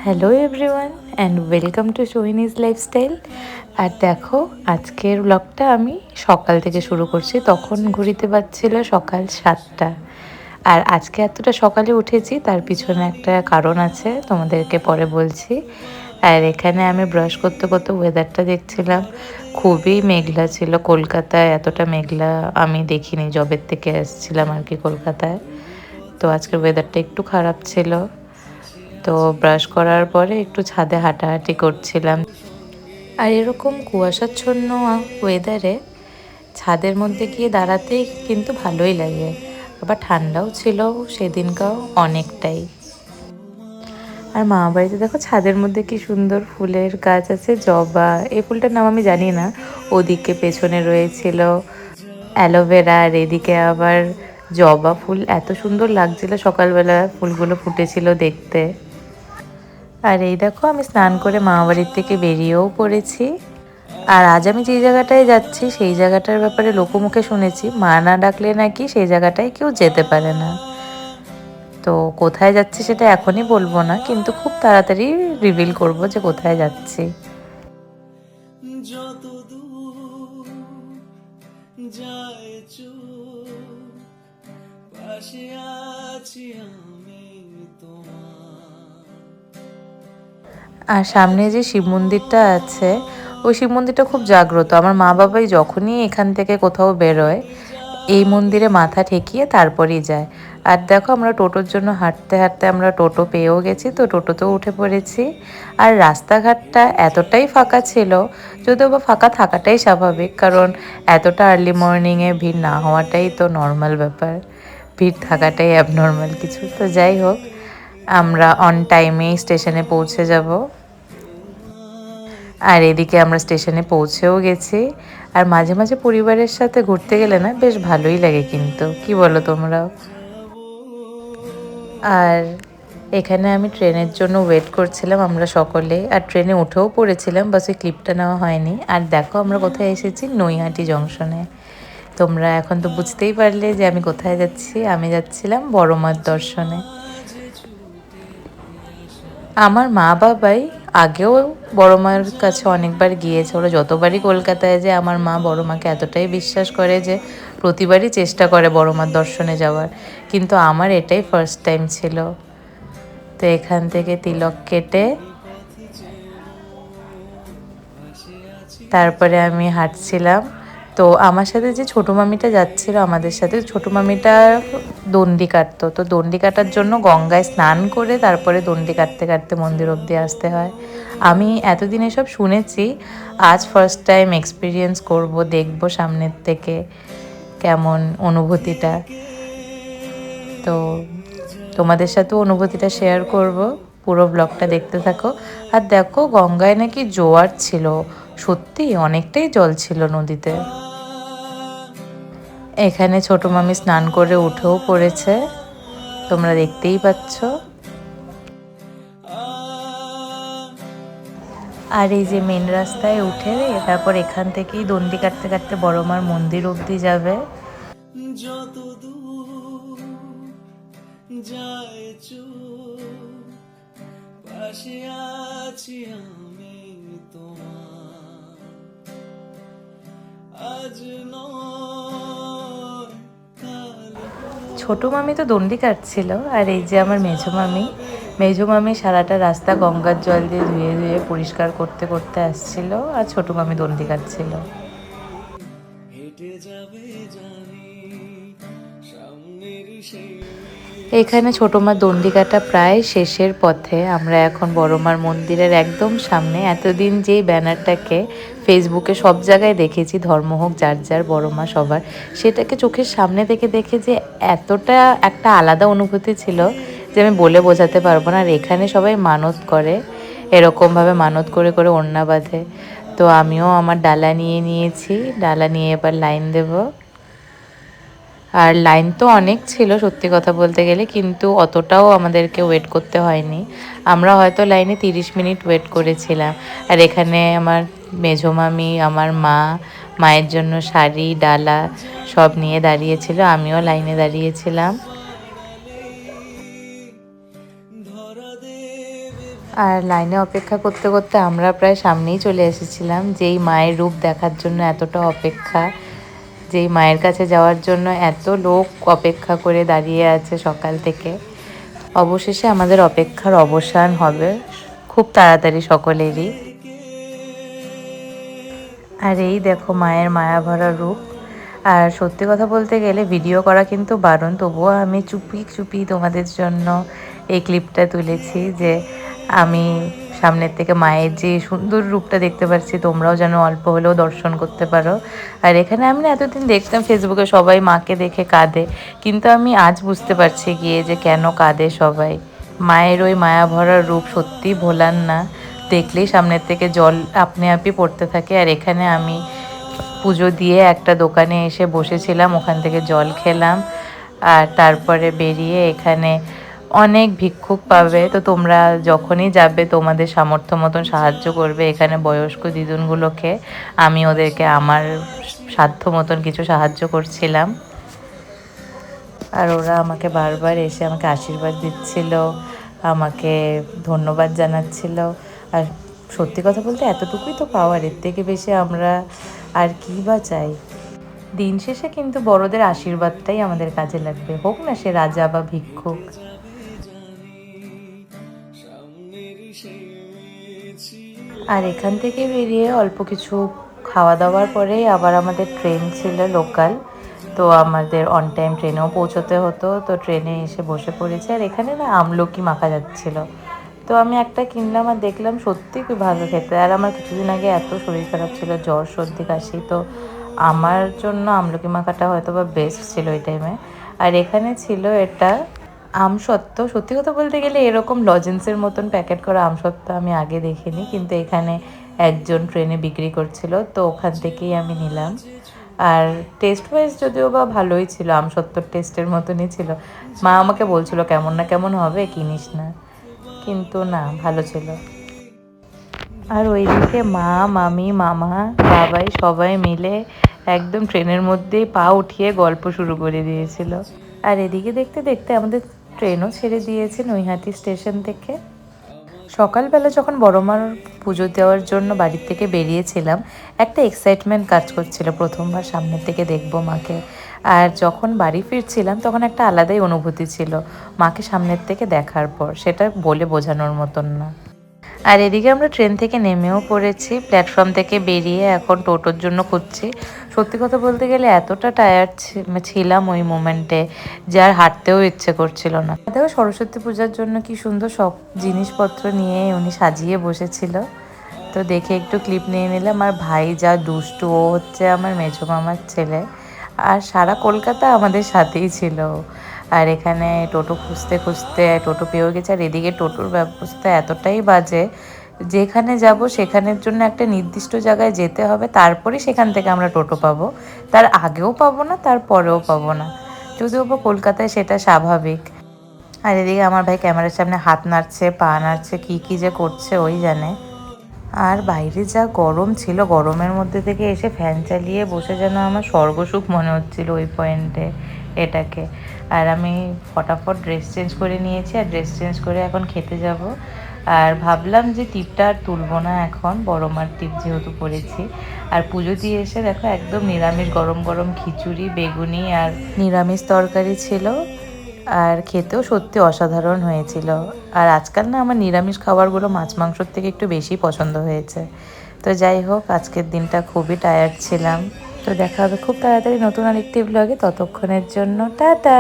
Hello everyone and welcome to Sohini's lifestyle. আর দেখো, আজকের ব্লগটা আমি সকাল থেকে শুরু করছি। তখন ঘড়িতে বাজছিল সকাল 7টা। আর আজকে এতটা সকালে উঠেছি তার পিছনে একটা কারণ আছে, তোমাদেরকে পরে বলছি। আর এখানে আমি ব্রাশ করতে করতে ওয়েদারটা দেখছিলাম, খুবই মেঘলা ছিল। কলকাতায় এতটা মেঘলা আমি দেখিনি জবের থেকে এসেছিলাম আর কি কলকাতায়। তো আজকের ওয়েদারটা একটু খারাপ ছিল। তো ব্রাশ করার পরে একটু ছাদে হাঁটাহাঁটি করছিলাম। আর এরকম কুয়াশাচ্ছন্ন ওয়েদারে ছাদের মধ্যে গিয়ে দাঁড়াতেই কিন্তু ভালোই লাগে। আবার ঠান্ডাও ছিল সেদিনকাও অনেকটাই। আর মামা বাড়িতে দেখো ছাদের মধ্যে কি সুন্দর ফুলের গাছ আছে, জবা। এই ফুলটার নাম আমি জানি না। ওদিকে পেছনে রয়েছিল অ্যালোভেরা, আর এদিকে আবার জবা ফুল। এত সুন্দর লাগছিল সকালবেলা ফুলগুলো ফুটেছিল দেখতে। আর এই দেখো, আমি স্নান করে মামাবাড়ির থেকে বেরিয়েও পড়েছি। আর আজ আমি যে জায়গাটায় যাচ্ছি সেই জায়গাটার ব্যাপারে লোকমুখে শুনেছি, মা না ডাকলে নাকি সেই জায়গাটায় কেউ যেতে পারে না। তো কোথায় যাচ্ছি সেটা এখনই বলবো না, কিন্তু খুব তাড়াতাড়ি রিভিল করব যে কোথায় যাচ্ছি। আর সামনে যে শিব মন্দিরটা আছে, ওই শিব মন্দিরটা খুব জাগ্রত। আমার মা বাবাই যখনই এখান থেকে কোথাও বেরোয় এই মন্দিরে মাথা ঠেকিয়ে তারপরেই যায়। আর দেখো, আমরা টোটোর জন্য হাঁটতে হাঁটতে আমরা টোটো পেয়েও গেছি, তো টোটোতেও উঠে পড়েছি। আর রাস্তাঘাটটা এতটাই ফাঁকা ছিল, যদিও বা ফাঁকা থাকাটাই স্বাভাবিক, কারণ এতটা আর্লি মর্নিংয়ে ভিড় না হওয়াটাই তো নর্মাল ব্যাপার, ভিড় থাকাটাই অ্যাবনর্মাল কিছু। তো যাই হোক, আমরা অন টাইমেই স্টেশনে পৌঁছে যাব। আর এদিকে আমরা স্টেশনে পৌঁছেও গেছি। আর মাঝে মাঝে পরিবারের সাথে ঘুরতে গেলে না বেশ ভালোই লাগে, কিন্তু কি বলো তোমরাও? আর এখানে আমি ট্রেনের জন্য ওয়েট করছিলাম আমরা সকলে, আর ট্রেনে উঠেও পড়েছিলাম, বাস ওই ক্লিপটা নেওয়া হয়নি। আর দেখো আমরা কোথায় এসেছি, নৈহাটি জংশনে। তোমরা এখন তো বুঝতেই পারলে যে আমি কোথায় যাচ্ছি। আমি যাচ্ছিলাম বড় মার দর্শনে। আমার মা বাবাই আগেও বড় মায়ের কাছে অনেকবার গিয়েছে। ওরা যতবারই কলকাতায় যায় আমার মা বড় মাকে এতটাই বিশ্বাস করে যে প্রতিবারই চেষ্টা করে বড় মার দর্শনে যাওয়ার। কিন্তু আমার এটাই ফার্স্ট টাইম ছিল। তো এখান থেকে তিলক কেটে তারপরে আমি হাঁটছিলাম। তো আমার সাথে যে ছোটো মামিটা যাচ্ছিল আমাদের সাথে, ছোটো মামিটা দণ্ডি কাটতো। তো দণ্ডি কাটার জন্য গঙ্গায় স্নান করে তারপরে দণ্ডি কাটতে কাটতে মন্দির অবধি আসতে হয়। আমি এতদিন এসব শুনেছি, আজ ফার্স্ট টাইম এক্সপিরিয়েন্স করব, দেখব সামনের থেকে কেমন অনুভূতিটা। তো তোমাদের সাথেও অনুভূতিটা শেয়ার করব, পুরো ব্লগটা দেখতে থাকো। আর দেখো, গঙ্গায় নাকি জোয়ার ছিল, সত্যি অনেকটাই জল ছিল নদীতে। এখানে ছোট মামি স্নান করে উঠেও পড়েছে, তোমরা দেখতেই পাচ্ছ। আর এই যে মেন রাস্তায় উঠে তারপর এখান থেকেই দণ্ডি কাটতে কাটতে বড় মার মন্দির অবধি যাবে। ছোট মামি তো দণ্ডি কাটছিল, আর এই যে আমার মেঝো মামি সারাটা রাস্তা গঙ্গার জল দিয়ে ধুয়ে ধুয়ে পরিষ্কার করতে করতে আসছিল, আর ছোট মামি দণ্ডি কাটছিল। এখানে ছোট মার দণ্ডি কাটা প্রায় শেষের পথে। আমরা এখন বড় মার মন্দিরের একদম সামনে। এতদিন যেই ব্যানারটাকে ফেসবুকে সব জায়গায় দেখেছি, ধর্ম হোক যার যার, বড় মা সবার, সেটাকে চোখের সামনে থেকে দেখে যে এতটা একটা আলাদা অনুভূতি ছিল যে আমি বলে বোঝাতে পারবো না। আর এখানে সবাই মানত করে, এরকমভাবে মানত করে করে ওড়না বাঁধে। তো আমিও আমার ডালা নিয়ে নিয়েছি, ডালা নিয়ে এবার লাইন দেবো। আর লাইন তো অনেক ছিল সত্যি কথা বলতে গেলে, কিন্তু অতটাও আমাদেরকে ওয়েট করতে হয়নি। আমরা হয়তো লাইনে 30 মিনিট ওয়েট করেছিলাম। আর এখানে আমার মেঝো মামি, আমার মা, মায়ের জন্য শাড়ি ডালা সব নিয়ে দাঁড়িয়েছিল, আমিও লাইনে দাঁড়িয়েছিলাম। আর লাইনে অপেক্ষা করতে করতে আমরা প্রায় সামনেই চলে এসেছিলাম, যেই মায়ের রূপ দেখার জন্য এতটা অপেক্ষা, যেই মায়ের কাছে যাওয়ার জন্য এত লোক অপেক্ষা করে দাঁড়িয়ে আছে সকাল থেকে। অবশেষে আমাদের অপেক্ষার অবসান হবে খুব তাড়াতাড়ি সকলেরই। আর এই দেখো মায়ের মায়া ভরা রূপ। আর সত্যি কথা বলতে গেলে ভিডিও করা কিন্তু বারণ, তবুও আমি চুপি চুপি তোমাদের জন্য এই ক্লিপটা তুলেছি, যে আমি সামনের থেকে মায়ের যে সুন্দর রূপটা দেখতে পাচ্ছি, তোমরাও যেন অল্প হলেও দর্শন করতে পারো। আর এখানে আমি না এতদিন দেখতাম ফেসবুকে সবাই মাকে দেখে কাঁদে, কিন্তু আমি আজ বুঝতে পারছি গিয়ে যে কেন কাঁদে সবাই। মায়ের ওই মায়া ভরা রূপ সত্যি ভোলার না, দেখলেই সামনের থেকে জল আপনি আপনি পড়তে থাকে। আর এখানে আমি পুজো দিয়ে একটা দোকানে এসে বসেছিলাম, ওখান থেকে জল খেলাম। আর তারপরে বেরিয়ে এখানে অনেক ভিক্ষুক পাবে, তো তোমরা যখনই যাবে তোমাদের সামর্থ্য মতন সাহায্য করবে এখানে বয়স্ক দিদুনগুলোকে। আমি ওদেরকে আমার সাধ্য মতন কিছু সাহায্য করছিলাম। আর ওরা আমাকে বারবার এসে আমাকে আশীর্বাদ দিচ্ছিল, আমাকে ধন্যবাদ জানাচ্ছিল। আর সত্যি কথা বলতে এতটুকুই তো পাওয়ার, এর থেকে বেশি আমরা আর কী বা চাই। দিন শেষে কিন্তু বড়দের আশীর্বাদটাই আমাদের কাজে লাগবে, হোক না সে রাজা বা ভিক্ষুক। আর এখান থেকে বেরিয়ে অল্প কিছু খাওয়া দাওয়ার পরেই আবার আমাদের ট্রেন ছিল লোকাল, তো আমাদের অন টাইম ট্রেনেও পৌঁছতে হতো, তো ট্রেনে এসে বসে পড়েছে। আর এখানে না আমলকি মাখা যাচ্ছিল, তো আমি একটা কিনলাম আর দেখলাম সত্যি খুব ভালো খেতে। আর আমার কিছুদিন আগে এত শরীর খারাপ ছিল, জ্বর সর্দি কাশি, তো আমার জন্য আমলকি মাখাটা হয়তো বা বেস্ট ছিল ওই টাইমে। আর এখানে ছিল এটা আমসত্ত্ব। সত্যি কথা বলতে গেলে এরকম লজেন্সের মতন প্যাকেট করা আমসত্ত্ব আমি আগে দেখিনি, কিন্তু এখানে একজন ট্রেনে বিক্রি করছিল, তো ওখান থেকেই আমি নিলাম। আর টেস্ট ওয়াইজ যদিও বা ভালোই ছিল, আমসত্ত্বর টেস্টের মতনই ছিল। মা আমাকে বলছিল কেমন না কেমন হবে, কিনিস না, কিন্তু না, ভালো ছিল। আর ওইদিকে মা মামি মামা বাবাই সবাই মিলে একদম ট্রেনের মধ্যেই পা উঠিয়ে গল্প শুরু করে দিয়েছিল। আর এদিকে দেখতে দেখতে আমাদের ট্রেনও ছেড়ে দিয়েছে নৈহাটি স্টেশন থেকে। সকালবেলা যখন বড়মার পুজো দেওয়ার জন্য বাড়ির থেকে বেরিয়েছিলাম, একটা এক্সাইটমেন্ট কাজ করছিল, প্রথমবার সামনের থেকে দেখবো মাকে। আর যখন বাড়ি ফিরছিলাম তখন একটা আলাদাই অনুভূতি ছিল মাকে সামনের থেকে দেখার পর, সেটা বলে বোঝানোর মতন না। আর এদিকে আমরা ট্রেন থেকে নেমেও পড়েছি, প্ল্যাটফর্ম থেকে বেরিয়ে এখন টোটোর জন্য খুঁজছি। সত্যি কথা বলতে গেলে এতটা টায়ার্ড ছিলাম ওই মোমেন্টে যে আর হাঁটতেও ইচ্ছে করছিল না। দেখো সরস্বতী পূজার জন্য কি সুন্দর সব জিনিসপত্র নিয়ে উনি সাজিয়ে বসেছিল, তো দেখে একটু ক্লিপ নিয়ে নিলাম। আর ভাই যা দুষ্টু, ও হচ্ছে আমার মেজো মামার ছেলে, আর সারা কলকাতা আমাদের সাথেই ছিল। আর এখানে টোটো খুঁজতে খুঁজতে টোটো পেয়েও গেছে। আর এদিকে টোটোর ব্যবস্থা এতটাই বাজে, যেখানে যাব সেখানের জন্য একটা নির্দিষ্ট জায়গায় যেতে হবে, তারপরেই সেখান থেকে আমরা টোটো পাবো, তার আগেও পাবো না, তার পরেও পাবো না। যদিও বা কলকাতায় সেটা স্বাভাবিক। আর এদিকে আমার ভাই ক্যামেরার সামনে হাত নাড়ছে, পা নাড়ছে, কী যে করছে ওই জানে। আর বাইরে যা গরম ছিল, গরমের মধ্যে থেকে এসে ফ্যান চালিয়ে বসে যেন আমার স্বর্গসুখ মনে হচ্ছিল ওই পয়েন্টে এটাকে। আর আমি ফটাফট ড্রেস চেঞ্জ করে নিয়েছি, আর ড্রেস চেঞ্জ করে এখন খেতে যাব। আর ভাবলাম যে টিপটা আর তুলবো না এখন, বড় মার টিপ যেহেতু পরেছি। আর পুজো দিয়ে এসে দেখো একদম নিরামিষ গরম গরম খিচুড়ি, বেগুনি আর নিরামিষ তরকারি ছিল, আর খেতেও সত্যি অসাধারণ হয়েছিল। আর আজকাল না আমার নিরামিষ খাবারগুলো মাছ মাংসর থেকে একটু বেশি পছন্দ হয়েছে। তো যাই হোক, আজকের দিনটা খুবই টায়ার্ড ছিলাম। তো দেখা হবে খুব তাড়াতাড়ি নতুন আরেকটি ব্লগে, ততক্ষণের জন্য টাটা।